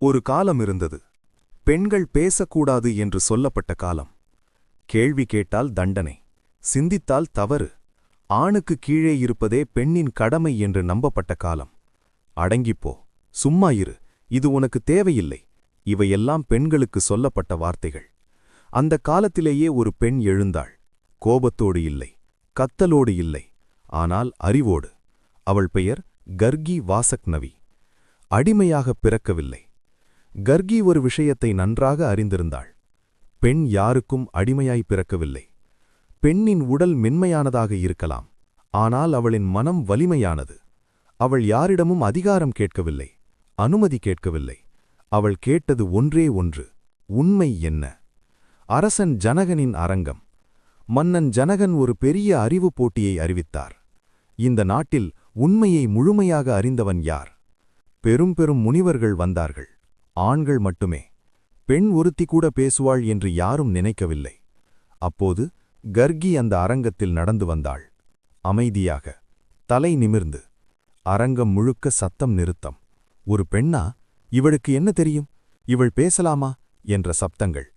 ஒரு காலம் இருந்தது. பெண்கள் பேசக்கூடாது என்று சொல்லப்பட்ட காலம். கேள்வி கேட்டால் தண்டனை, சிந்தித்தால் தவறு, ஆணுக்கு கீழே இருப்பதே பெண்ணின் கடமை என்று நம்பப்பட்ட காலம். அடங்கிப்போ, சும்மா இரு, இது உனக்கு தேவையில்லை, இவையெல்லாம் பெண்களுக்கு சொல்லப்பட்ட வார்த்தைகள். அந்த காலத்திலேயே ஒரு பெண் எழுந்தாள். கோபத்தோடு இல்லை, கத்தலோடு இல்லை, ஆனால் அறிவோடு. அவள் பெயர் கர்கி வாசக்னவி. அடிமையாகப் பிறக்கவில்லை. கர்கி ஒரு விஷயத்தை நன்றாக அறிந்திருந்தாள். பெண் யாருக்கும் அடிமையாய் பிறக்கவில்லை. பெண்ணின் உடல் மென்மையானதாக இருக்கலாம், ஆனால் அவளின் மனம் வலிமையானது. அவள் யாரிடமும் அதிகாரம் கேட்கவில்லை, அனுமதி கேட்கவில்லை. அவள் கேட்டது ஒன்றே ஒன்று: உண்மை என்ன? அரசன் ஜனகனின் அரங்கம். மன்னன் ஜனகன் ஒரு பெரிய அறிவுப் போட்டியை அறிவித்தார். இந்த நாட்டில் உண்மையை முழுமையாக அறிந்தவன் யார்? பெரும் பெரும் முனிவர்கள் வந்தார்கள், ஆண்கள் மட்டுமே. பெண் ஒருத்தி கூட பேசுவாள் என்று யாரும் நினைக்கவில்லை. அப்போது கர்கி அந்த அரங்கத்தில் நடந்து வந்தாள். அமைதியாக, தலை நிமிர்ந்து. அரங்கம் முழுக்க சத்தம் நிறுத்தம். ஒரு பெண்ணா? இவளுக்கு என்ன தெரியும்? இவள் பேசலாமா என்ற சப்தங்கள்.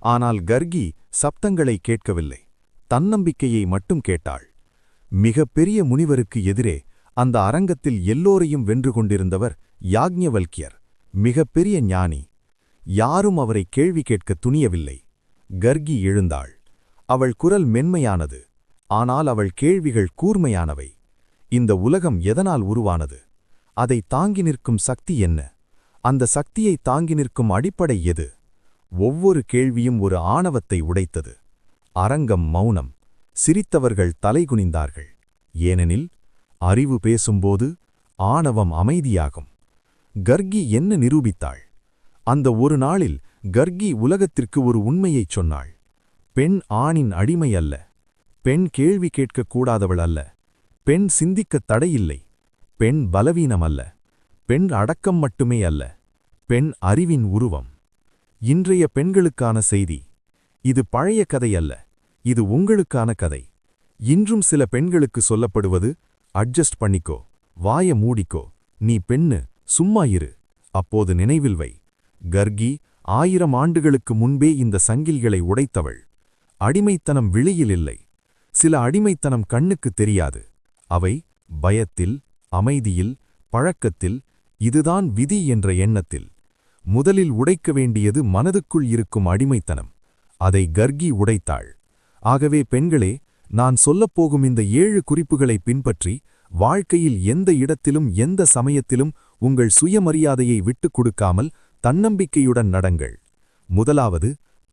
ஆனால் கர்கி சப்தங்களை கேட்கவில்லை, தன்னம்பிக்கையை மட்டும் கேட்டாள். மிகப் பெரிய முனிவருக்கு எதிரே அந்த அரங்கத்தில் எல்லோரையும் வென்று கொண்டிருந்தவர் யாக்ஞவல்கியர், மிகப்பெரிய ஞானி. யாரும் அவரை கேள்வி கேட்க துணியவில்லை. கர்கி எழுந்தாள். அவள் குரல் மென்மையானது, ஆனால் அவள் கேள்விகள் கூர்மையானவை. இந்த உலகம் எதனால் உருவானது? அதை தாங்கி நிற்கும் சக்தி என்ன? அந்த சக்தியை தாங்கி நிற்கும் அடிப்படை எது? ஒவ்வொரு கேள்வியும் ஒரு ஆணவத்தை உடைத்தது. அரங்கம் மௌனம். சிரித்தவர்கள் தலைகுனிந்தார்கள். ஏனெனில் அறிவு பேசும்போது ஆணவம் அமைதியாகும். கர்கி என்ன நிரூபித்தாள்? அந்த ஒரு நாளில் கர்கி உலகத்திற்கு ஒரு உண்மையைச் சொன்னாள். பெண் ஆணின் அடிமை அல்ல. பெண் கேள்வி கேட்கக்கூடாதவள் அல்ல. பெண் சிந்திக்கத் தடையில்லை. பெண் பலவீனம் அல்ல. பெண் அடக்கம் மட்டுமே அல்ல. பெண் அறிவின் உருவம். இன்றைய பெண்களுக்கான செய்தி. இது பழைய கதை அல்ல, இது உங்களுக்கான கதை. இன்றும் சில பெண்களுக்கு சொல்லப்படுவது: அட்ஜஸ்ட் பண்ணிக்கோ, வாய மூடிக்கோ, நீ பெண்ணு, சும்மா இரு. அப்போது நினைவில் வை, கர்கி 1000 ஆண்டுகளுக்கு முன்பே இந்த சங்கில்களை உடைத்தவள். அடிமைத்தனம் வெளியில் இல்லை. சில அடிமைத்தனம் கண்ணுக்குத் தெரியாது. அவை பயத்தில், அமைதியில், பழக்கத்தில், இதுதான் விதி என்ற எண்ணத்தில். முதலில் உடைக்க வேண்டியது மனதுக்குள் இருக்கும் அடிமைத்தனம். அதை கர்கி உடைத்தாள். ஆகவே பெண்களே, நான் சொல்லப்போகும் இந்த 7 குறிப்புகளை பின்பற்றி வாழ்க்கையில் எந்த இடத்திலும் எந்த சமயத்திலும் உங்கள் சுயமரியாதையை விட்டுக் கொடுக்காமல் தன்னம்பிக்கையுடன் நடங்கள். முதலாவது,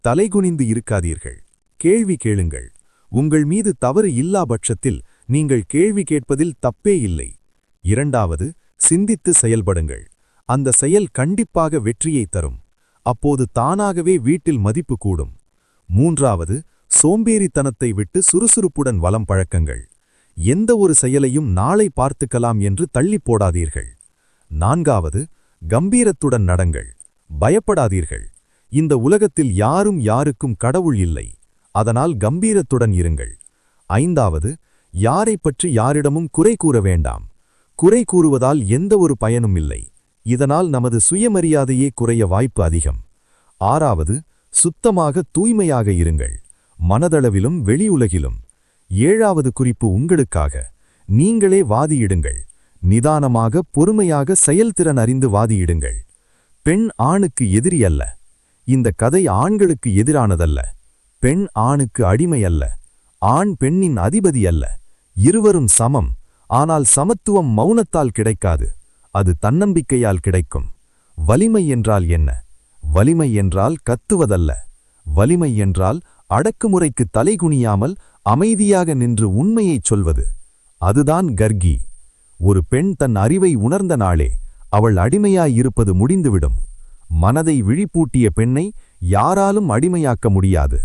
தலைகுனிந்து இருக்காதீர்கள். கேள்வி கேளுங்கள். உங்கள் மீது தவறு இல்லா பட்சத்தில் நீங்கள் கேள்வி கேட்பதில் தப்பே இல்லை. இரண்டாவது, சிந்தித்து செயல்படுங்கள். அந்த செயல் கண்டிப்பாக வெற்றியை தரும். அப்போது தானாகவே வீட்டில் மதிப்பு கூடும். மூன்றாவது, சோம்பேறித்தனத்தை விட்டு சுறுசுறுப்புடன் வலம் பழக்கங்கள். எந்த ஒரு செயலையும் நாளை பார்த்துக்கலாம் என்று தள்ளி போடாதீர்கள். நான்காவது, கம்பீரத்துடன் நடங்கள். பயப்படாதீர்கள். இந்த உலகத்தில் யாரும் யாருக்கும் கடவுள் இல்லை. அதனால் கம்பீரத்துடன் இருங்கள். ஐந்தாவது, யாரை பற்றி யாரிடமும் குறை கூற வேண்டாம். குறை கூறுவதால் எந்த ஒரு பயனும் இல்லை. இதனால் நமது சுயமரியாதையே குறைய வாய்ப்பு அதிகம். ஆறாவது, சுத்தமாக தூய்மையாக இருங்கள், மனதளவிலும் வெளியுலகிலும். ஏழாவது குறிப்பு உங்களுக்காக. நீங்களே வாதியிடுங்கள். நிதானமாக, பொறுமையாக, செயல்திறன் அறிந்து வாதியிடுங்கள். பெண் ஆணுக்கு எதிரி அல்ல. இந்த கதை ஆண்களுக்கு எதிரானதல்ல. பெண் ஆணுக்கு அடிமை அல்ல. ஆண் பெண்ணின் அதிபதி அல்ல. இருவரும் சமம். ஆனால் சமத்துவம் மௌனத்தால் கிடைக்காது, அது தன்னம்பிக்கையால் கிடைக்கும். வலிமை என்றால் என்ன? வலிமை என்றால் கத்துவதல்ல. வலிமை என்றால் அடக்குமுறைக்கு தலைகுனியாமல் அமைதியாக நின்று உண்மையைச் சொல்வது. அதுதான் கர்கி. ஒரு பெண் தன் அறிவை உணர்ந்த நாளே அவள் அடிமையாயிருப்பது முடிந்துவிடும். மனதை விழிப்பூட்டிய பெண்ணை யாராலும் அடிமையாக்க முடியாது.